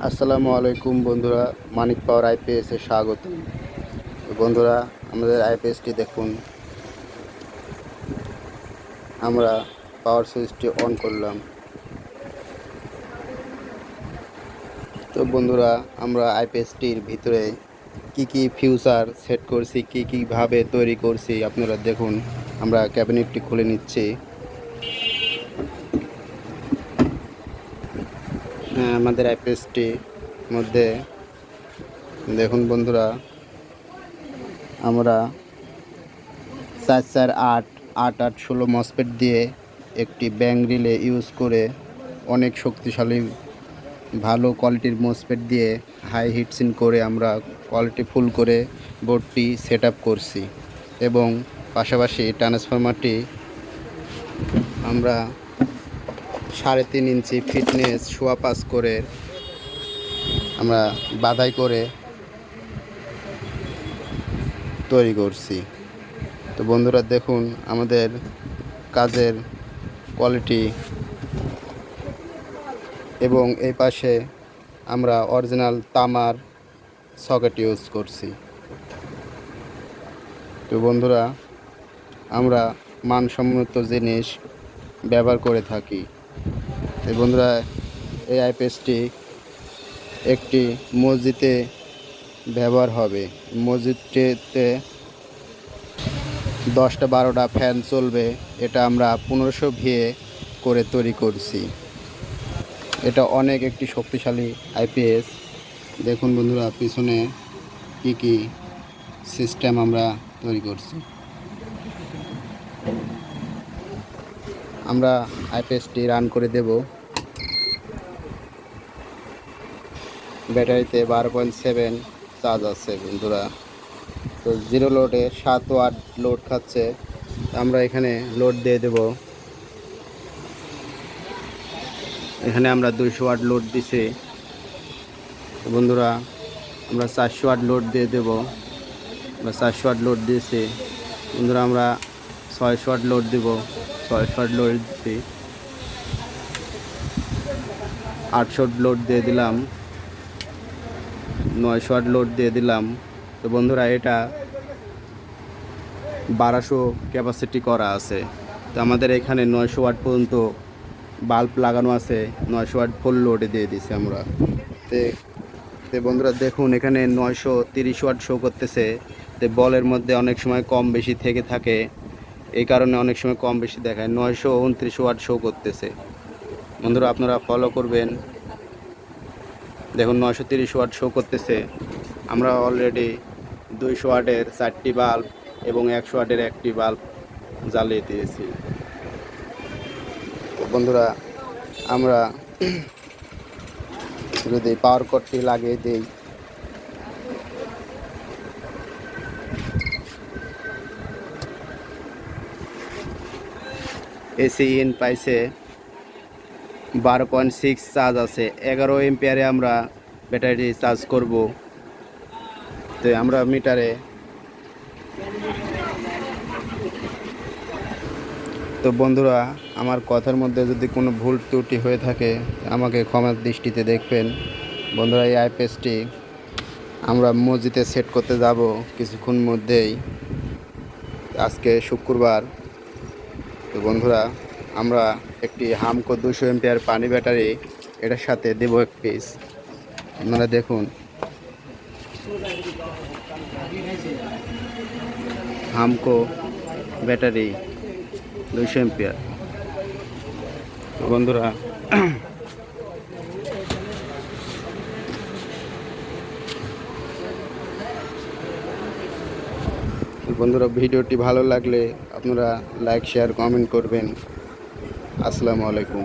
আসসালামু আলাইকুম বন্ধুরা, মানিক পাওয়ার আইপিএসে স্বাগত। বন্ধুরা, আমাদের আইপিএসটি দেখুন। আমরা পাওয়ার সুইচটি অন করলাম। তো বন্ধুরা, আমরা আইপিএসটির ভিতরে কি ফিউচার সেট করছি, কীভাবে তৈরি করছি আপনারা দেখুন। আমরা ক্যাবিনেটটি খুলে নিচ্ছি। আমাদের আইপিএসটির মধ্যে দেখুন বন্ধুরা, আমরা 4488816 মসফেট দিয়ে একটি ব্যাং রিলে ইউজ করে অনেক শক্তিশালী ভালো কোয়ালিটির মসফেট দিয়ে হাই হিটসিন করে আমরা কোয়ালিটি ফুল করে বোর্ডটি সেট আপ করছি এবং পাশাপাশি ট্রান্সফরমারটি আমরা 3.5 ইঞ্চি ফিটনেস সোয়া পাস করে আমরা বাধাই করে তৈরি করছি। তো বন্ধুরা দেখুন আমাদের কাজের কোয়ালিটি, এবং এই পাশে আমরা অরিজিনাল তামার সকেট ইউজ করছি। তো বন্ধুরা, আমরা মানসম্মত জিনিস ব্যবহার করে থাকি। তো বন্ধুরা, এই আইপিএসটি একটি মসজিদে ব্যবহার হবে। মসজিদটিতে 10-12টা ফ্যান চলবে। এটা আমরা 1500 ভিএ করে তৈরি করছি। এটা অনেক একটি শক্তিশালী আইপিএস। দেখুন বন্ধুরা, পিছনে কি সিস্টেম আমরা তৈরি করছি। আমরা আইপিএসটি রান করে দেব। ব্যাটারিতে 12.7 চার্জ আছে বন্ধুরা। তো জিরো লোডে 7 ওয়াট লোড খাচ্ছে। আমরা এখানে লোড দিয়ে দেব। এখানে আমরা 200 ওয়াট লোড দিছি বন্ধুরা। আমরা 400 ওয়াট লোড দিয়ে দেব। আমরা 400 ওয়াট লোড দিয়েছি বন্ধুরা। আমরা 600 ওয়াট লোড দেব। 600 ওয়াট লোড দিচ্ছি। 800 লোড দিয়ে দিলাম। 900 ওয়াট লোড দিয়ে দিলাম। তো বন্ধুরা, এটা 1200 ক্যাপাসিটি করা আছে। তো আমাদের এখানে 900 ওয়াট পর্যন্ত বাল্ব লাগানো আছে। 900 ওয়াট ফুল লোডে দিয়ে দিছি আমরা। তো বন্ধুরা দেখুন, এখানে 930 ওয়াট শো করতেছে। তো বলের মধ্যে অনেক সময় কম বেশি থেকে থাকে, এই কারণে অনেক সময় কম বেশি দেখায়। 929 ওয়াট শো করতেছে বন্ধুরা, আপনারা ফলো করবেন। দেখুন 930 ওয়াট শো করতেছে। আমরা অলরেডি 200 ওয়াটের 4টি বাল্ব এবং 100 ওয়াটের একটি বাল্ব জ্বালিয়ে দিয়েছি। বন্ধুরা, আমরা যদি পাওয়ার কটটি লাগিয়ে দিই, এসি ইন পাইছে 12.6 চার্জ আছে। 11 এম্পিয়ারে আমরা ব্যাটারি চার্জ করব। তো আমরা মিটারে, তো বন্ধুরা, আমার কথার মধ্যে যদি কোনো ভুল ত্রুটি হয়ে থাকে আমাকে ক্ষমার দৃষ্টিতে দেখবেন বন্ধুরা। এই আইপিএসটি আমরা মসজিদে সেট করতে যাব কিছুক্ষণ মধ্যেই, আজকে শুক্রবার। তো বন্ধুরা, আমরা একটি হামকো 200 এম্পিয়ার পানি ব্যাটারি এটার সাথে দেব এক পিস। আপনারা দেখুন, হামকো ব্যাটারি 200 এম্পিয়ার। বন্ধুরা, ভিডিওটি ভালো লাগলে আপনারা লাইক শেয়ার কমেন্ট করবেন। আসসালামু আলাইকুম।